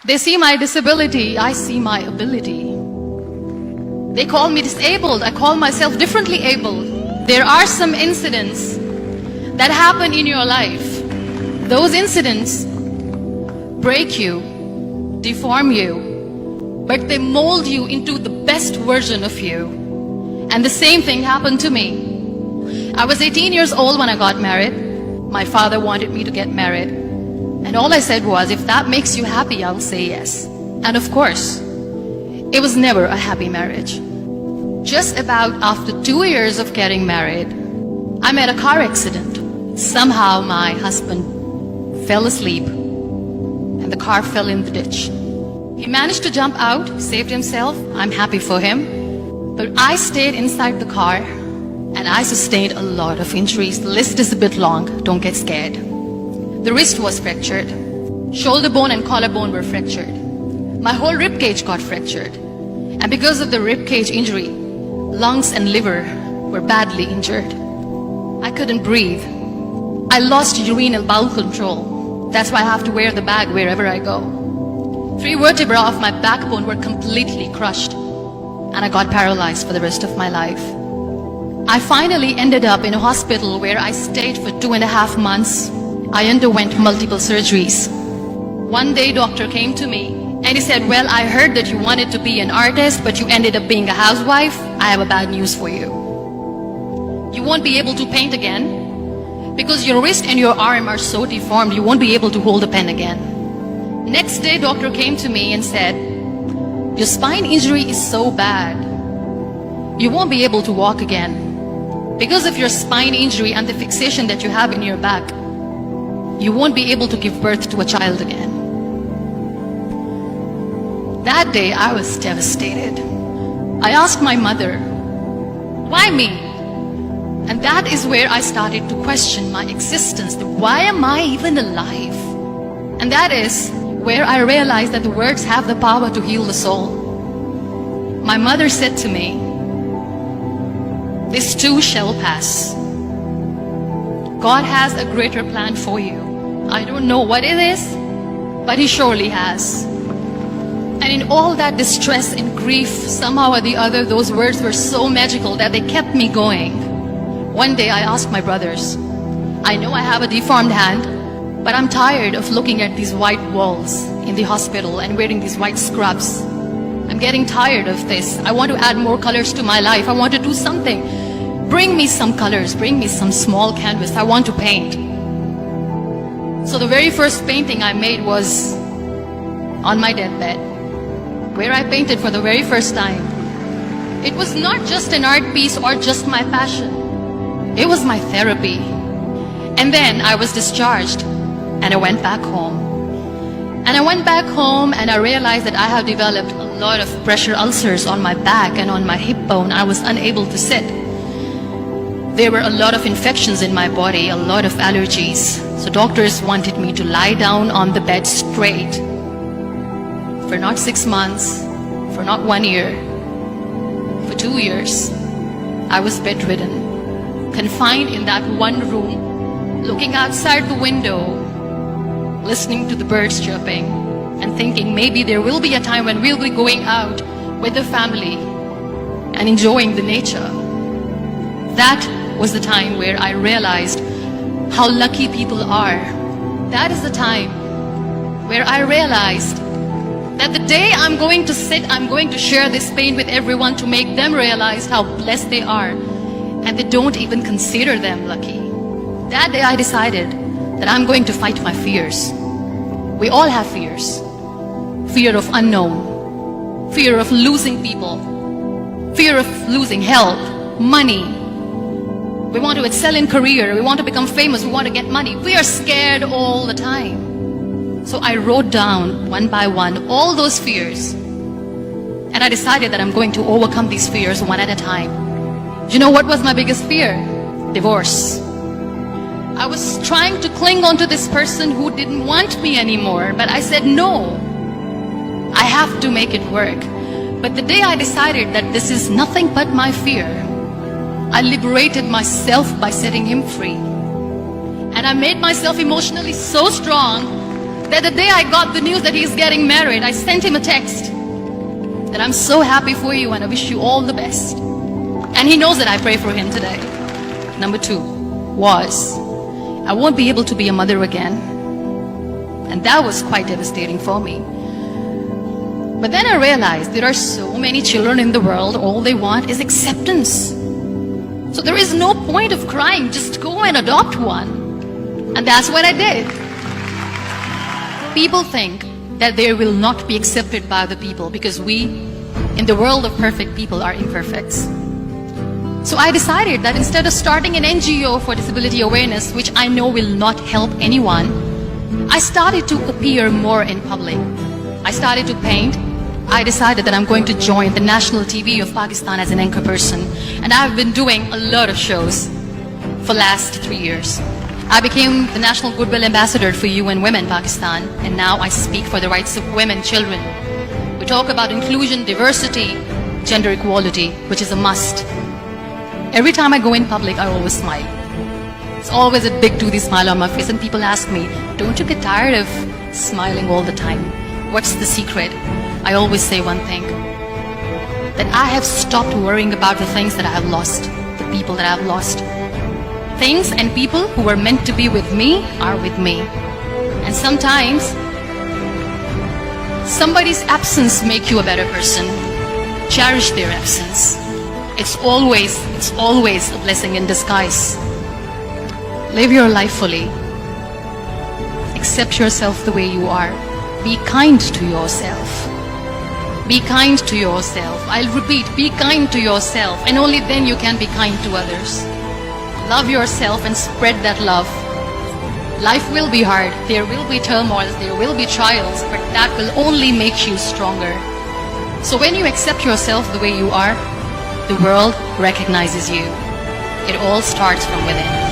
They see my disability, I see my ability. They call me disabled, I call myself differently abled. There are some incidents that happen in your life. Those incidents break you, deform you, but they mold you into the best version of you. And the same thing happened to me. I was 18 years old when I got married. My father wanted me to get married. And all I said was, if that makes you happy, I'll say yes. And of course, it was never a happy marriage. Just about after 2 years of getting married, I met a car accident. Somehow my husband fell asleep and the car fell in the ditch. He managed to jump out, saved himself. I'm happy for him. But I stayed inside the car and I sustained a lot of injuries. The list is a bit long, don't get scared. The wrist was fractured. Shoulder bone and collarbone were fractured. My whole rib cage got fractured. And because of the rib cage injury, lungs and liver were badly injured. I couldn't breathe. I lost urinary bowel control. That's why I have to wear the bag wherever I go. 3 vertebrae of my backbone were completely crushed. And I got paralyzed for the rest of my life. I finally ended up in a hospital where I stayed for 2.5 months. I underwent multiple surgeries. One day, doctor came to me and he said, well, I heard that you wanted to be an artist, but you ended up being a housewife. I have a bad news for you. You won't be able to paint again because your wrist and your arm are so deformed, you won't be able to hold a pen again. Next day, doctor came to me and said, your spine injury is so bad, you won't be able to walk again. Because of your spine injury and the fixation that you have in your back, you won't be able to give birth to a child again. That day, I was devastated. I asked my mother, why me? And that is where I started to question my existence. Why am I even alive? And that is where I realized that the words have the power to heal the soul. My mother said to me, this too shall pass. God has a greater plan for you. I don't know what it is, but He surely has. And in all that distress and grief, somehow or the other, those words were so magical that they kept me going. One day I asked my brothers, I know I have a deformed hand, but I'm tired of looking at these white walls in the hospital and wearing these white scrubs. I'm getting tired of this. I want to add more colors to my life. I want to do something. Bring me some colors, bring me some small canvas. I want to paint. So the very first painting I made was on my deathbed, where I painted for the very first time. It was not just an art piece or just my passion. It was my therapy. And then I was discharged and I went back home. And I went back home and I realized that I have developed a lot of pressure ulcers on my back and on my hip bone. I was unable to sit. There were a lot of infections in my body, a lot of allergies. So doctors wanted me to lie down on the bed straight for not 6 months, for not 1 year, for 2 years. I was bedridden, confined in that one room, looking outside the window, listening to the birds chirping, and thinking maybe there will be a time when we'll be going out with the family and enjoying the nature. That was the time where I realized how lucky people are. That is the time where I realized that the day I'm going to sit, I'm going to share this pain with everyone to make them realize how blessed they are, and they don't even consider them lucky. That day I decided that I'm going to fight my fears. We all have fears. Fear of unknown, fear of losing people, fear of losing health, money. We want to excel in career, we want to become famous, we want to get money. We are scared all the time. So I wrote down one by one all those fears. And I decided that I'm going to overcome these fears one at a time. Do you know what was my biggest fear? Divorce. I was trying to cling on to this person who didn't want me anymore, but I said no. I have to make it work. But the day I decided that this is nothing but my fear, I liberated myself by setting him free. And I made myself emotionally so strong that the day I got the news that he's getting married, I sent him a text that I'm so happy for you and I wish you all the best. And he knows that I pray for him today. Number 2 was, I won't be able to be a mother again. And that was quite devastating for me. But then I realized there are so many children in the world, all they want is acceptance. So there is no point of crying, just go and adopt one. And that's what I did. People think that they will not be accepted by the people because we, in the world of perfect people, are imperfect. So I decided that instead of starting an NGO for disability awareness, which I know will not help anyone, I started to appear more in public. I started to paint. I decided that I'm going to join the national TV of Pakistan as an anchor person. And I've been doing a lot of shows for the last 3 years. I became the National Goodwill Ambassador for UN Women Pakistan, and now I speak for the rights of women, children. We talk about inclusion, diversity, gender equality, which is a must. Every time I go in public, I always smile. It's always a big toothy smile on my face, and people ask me, don't you get tired of smiling all the time? What's the secret? I always say one thing, that I have stopped worrying about the things that I have lost, the people that I have lost. Things and people who were meant to be with me are with me. And sometimes, somebody's absence makes you a better person. Cherish their absence. It's always a blessing in disguise. Live your life fully. Accept yourself the way you are. Be kind to yourself. Be kind to yourself. I'll repeat, be kind to yourself, and only then you can be kind to others. Love yourself and spread that love. Life will be hard. There will be turmoils, there will be trials, but that will only make you stronger. So when you accept yourself the way you are, the world recognizes you. It all starts from within.